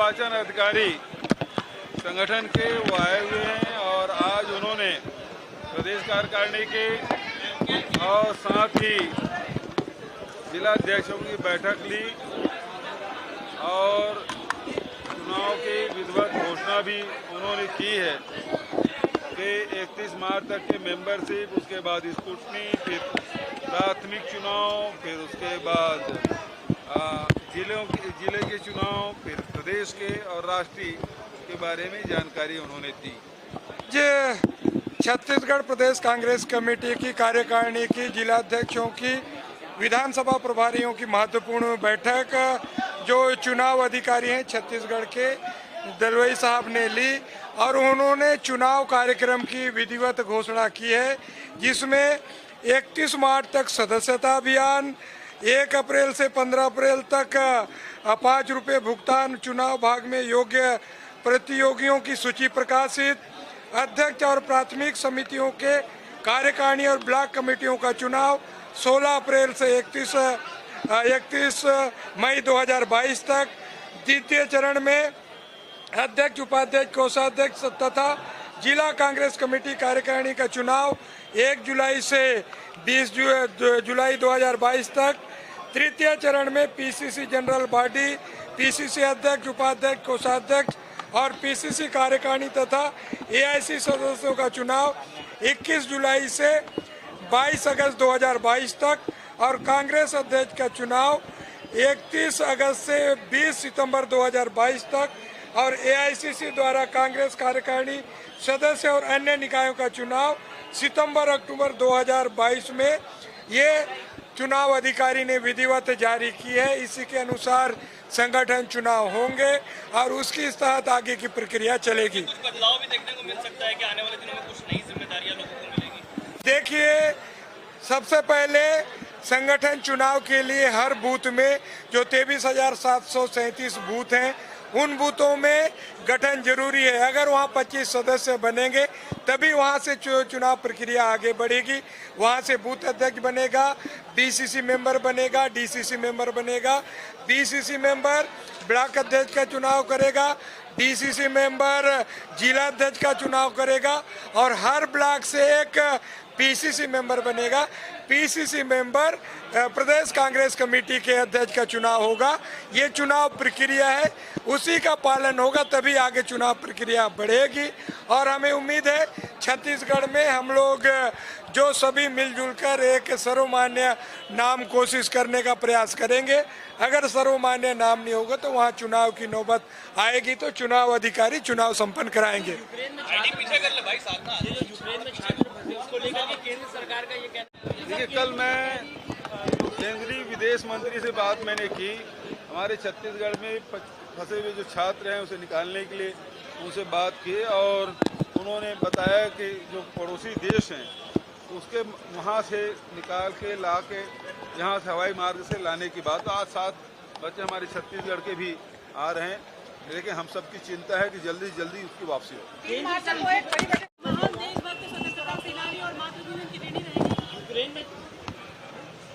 निर्वाचन अधिकारी संगठन के वो आए हुए हैं और आज उन्होंने प्रदेश कार्यकारिणी के और साथ ही जिला अध्यक्षों की बैठक ली और चुनाव की विधिवत घोषणा भी उन्होंने की है कि 31 मार्च तक के मेंबरशिप, उसके बाद स्क्रूटनी, फिर प्राथमिक चुनाव, फिर उसके बाद जिले के चुनाव, फिर प्रदेश के और राष्ट्रीय के बारे में जानकारी उन्होंने दी। छत्तीसगढ़ प्रदेश कांग्रेस कमेटी की कार्यकारिणी की जिलाध्यक्षों की विधानसभा प्रभारियों की महत्वपूर्ण बैठक जो चुनाव अधिकारी हैं छत्तीसगढ़ के दलवई साहब ने ली और उन्होंने चुनाव कार्यक्रम की विधिवत घोषणा की है, जिसमें 31 मार्च तक सदस्यता अभियान, 1 अप्रैल से 15 अप्रैल तक 5 रुपये भुगतान, चुनाव भाग में योग्य प्रतियोगियों की सूची प्रकाशित, अध्यक्ष और प्राथमिक समितियों के कार्यकारिणी और ब्लॉक कमेटियों का चुनाव 16 अप्रैल से 31 मई 2022 तक, द्वितीय चरण में अध्यक्ष, उपाध्यक्ष, कोषाध्यक्ष तथा जिला कांग्रेस कमेटी कार्यकारिणी का चुनाव 1 जुलाई से 20 जुलाई 2022 तक, तृतीय चरण में पीसीसी जनरल बॉडी, पीसीसी अध्यक्ष, उपाध्यक्ष, कोषाध्यक्ष और पीसीसी कार्यकारिणी तथा एआईसी सदस्यों का चुनाव 21 जुलाई से 22 अगस्त 2022 तक और कांग्रेस अध्यक्ष का चुनाव 31 अगस्त से 20 सितंबर 2022 तक और एआईसीसी द्वारा कांग्रेस कार्यकारिणी सदस्य और अन्य निकायों का चुनाव सितंबर-अक्टूबर 2022 में ये चुनाव अधिकारी ने विधिवत जारी की है। इसी के अनुसार संगठन चुनाव होंगे और उसकी तहत आगे की प्रक्रिया चलेगी। कुछ बदलाव भी देखने को मिल सकता है कि आने वाले दिनों में कुछ नई जिम्मेदारियां लोगों को मिलेगी। देखिए, सबसे पहले संगठन चुनाव के लिए हर बूथ में जो 23,737 बूथ हैं उन बूथों में गठन जरूरी है। अगर वहाँ 25 सदस्य बनेंगे तभी वहाँ से चुनाव प्रक्रिया आगे बढ़ेगी। वहाँ से बूथ अध्यक्ष बनेगा, बीसीसी मेंबर बनेगा, डीसीसी मेंबर बनेगा, बीसीसी मेंबर ब्लॉक अध्यक्ष का चुनाव करेगा, डीसीसी मेंबर जिला अध्यक्ष का चुनाव करेगा और हर ब्लॉक से एक पीसीसी मेंबर बनेगा। पीसीसी मेंबर प्रदेश कांग्रेस कमेटी के अध्यक्ष का चुनाव होगा। ये चुनाव प्रक्रिया है, उसी का पालन होगा तभी आगे चुनाव प्रक्रिया बढ़ेगी और हमें उम्मीद है छत्तीसगढ़ में हम लोग जो सभी मिलजुल कर एक सर्वमान्य नाम कोशिश करने का प्रयास करेंगे। अगर सर्वमान्य नाम नहीं होगा तो वहाँ चुनाव की नौबत आएगी तो चुनाव अधिकारी चुनाव संपन्न कराएंगे। देखिए, कल मैं केंद्रीय विदेश मंत्री से बात मैंने की। हमारे छत्तीसगढ़ में फंसे हुए जो छात्र हैं उसे निकालने के लिए उनसे बात की और उन्होंने बताया कि जो पड़ोसी देश हैं उसके वहाँ से निकाल के ला के यहाँ से हवाई मार्ग से लाने की बात। आज 7 बच्चे हमारे छत्तीसगढ़ के भी आ रहे हैं, लेकिन हम सबकी चिंता है कि जल्दी से जल्दी उसकी वापसी हो।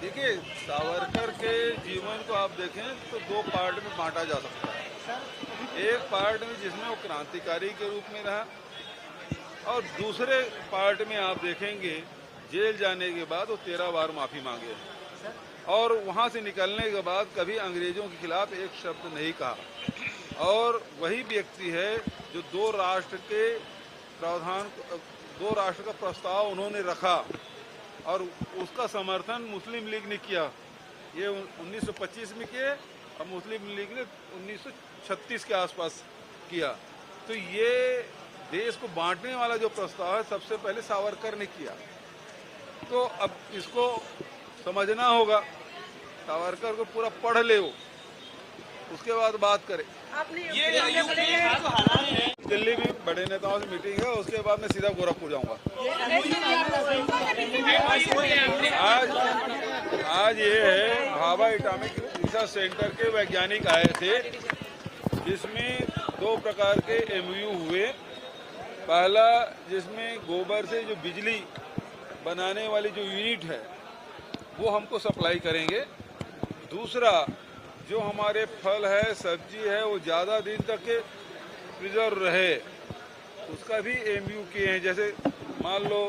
देखिए, सावरकर के जीवन को आप देखें तो 2 पार्ट में बांटा जा सकता है। एक पार्ट में जिसमें वो क्रांतिकारी के रूप में रहा और दूसरे पार्ट में आप देखेंगे जेल जाने के बाद वो 13 बार माफ़ी मांगे और वहाँ से निकलने के बाद कभी अंग्रेजों के खिलाफ एक शब्द नहीं कहा। और वही व्यक्ति है जो 2 राष्ट्र का प्रस्ताव उन्होंने रखा और उसका समर्थन मुस्लिम लीग ने किया। ये 1925 में किए और मुस्लिम लीग ने 1936 के आसपास किया। तो ये देश को बांटने वाला जो प्रस्ताव है सबसे पहले सावरकर ने किया। तो अब इसको समझना होगा, सावरकर को पूरा पढ़ ले वो, उसके बाद बात करें। दिल्ली में बड़े नेताओं से मीटिंग है, उसके बाद मैं सीधा गोरखपुर जाऊंगा। आज ये है भाभा एटॉमिक रिसर्च सेंटर के वैज्ञानिक आए थे, जिसमें 2 प्रकार के एमओयू हुए। पहला जिसमें गोबर से जो बिजली बनाने वाली जो यूनिट है वो हमको सप्लाई करेंगे। दूसरा जो हमारे फल है, सब्जी है, वो ज़्यादा दिन तक के प्रिजर्व रहे, उसका भी एमयू किए हैं। जैसे मान लो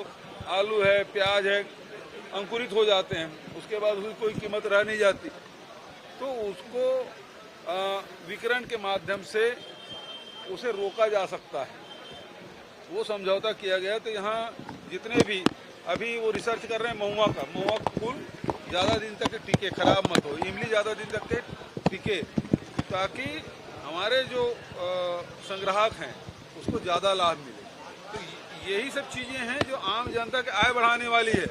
आलू है, प्याज है, अंकुरित हो जाते हैं, उसके बाद उसकी कोई कीमत रह नहीं जाती, तो उसको विकिरण के माध्यम से उसे रोका जा सकता है। वो समझौता किया गया। तो यहाँ जितने भी अभी वो रिसर्च कर रहे हैं महुआ का फूल ज़्यादा दिन तक के टिके, खराब मत हो, इमली ज़्यादा दिन तक के टिके, ताकि हमारे जो संग्राहक हैं उसको ज़्यादा लाभ मिले। तो यही सब चीज़ें हैं जो आम जनता के आय बढ़ाने वाली है।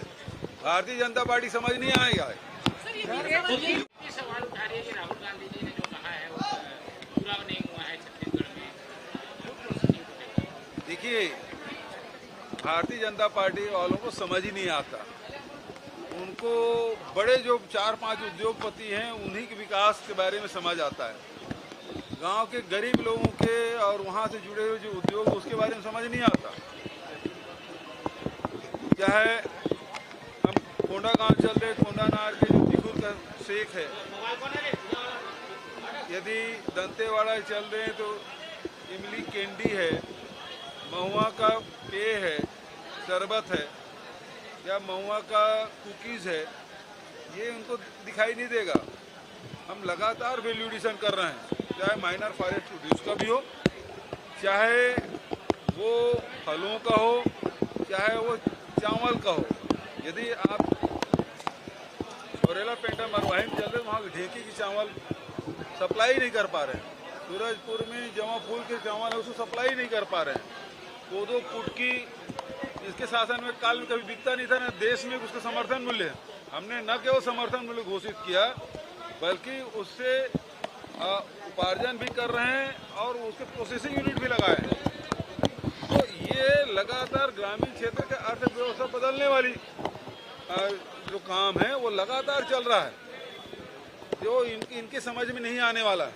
भारतीय जनता पार्टी समझ नहीं आएगा। सवाल उठा रही है कि राहुल गांधी जी ने जो कहा है वो पूरा नहीं हुआ है छत्तीसगढ़ में। देखिए, भारतीय जनता पार्टी वालों को समझ ही नहीं आता। उनको बड़े जो 4-5 उद्योगपति हैं उन्हीं के विकास के बारे में समझ आता है। गांव के गरीब लोगों के और वहां से जुड़े हुए जो उद्योग उसके बारे में समझ नहीं आता। क्या है, हम कोंडा गांव चल रहे, कोंडा नार के जो तिखुर का सेक है, यदि दंतेवाड़ा चल रहे हैं तो इमली कैंडी है, महुआ का पेय है, शरबत है, या महुआ का कुकीज़ है, ये उनको दिखाई नहीं देगा। हम लगातार वैल्यू एडिशन कर रहे हैं, चाहे माइनर फॉरेस्ट प्रोड्यूस का भी हो, चाहे वो फलों का हो, चाहे वो चावल का हो। यदि आप छोरेला पेंटा मरवाही में चल रहे, वहाँ ढेकी की चावल सप्लाई नहीं कर पा रहे हैं। सूरजपुर में जमा फूल के चावल है, उसको सप्लाई नहीं कर पा रहे हैं। कोदो कुटकी इसके शासन में काल में कभी बिकता नहीं था, ना देश में उसका समर्थन मूल्य हमने न केवल समर्थन मूल्य घोषित किया, बल्कि उससे उपार्जन भी कर रहे हैं और उसके प्रोसेसिंग यूनिट भी लगाए हैं। तो ये लगातार ग्रामीण क्षेत्र के अर्थव्यवस्था बदलने वाली जो काम है वो लगातार चल रहा है, जो इनके समझ में नहीं आने वाला है।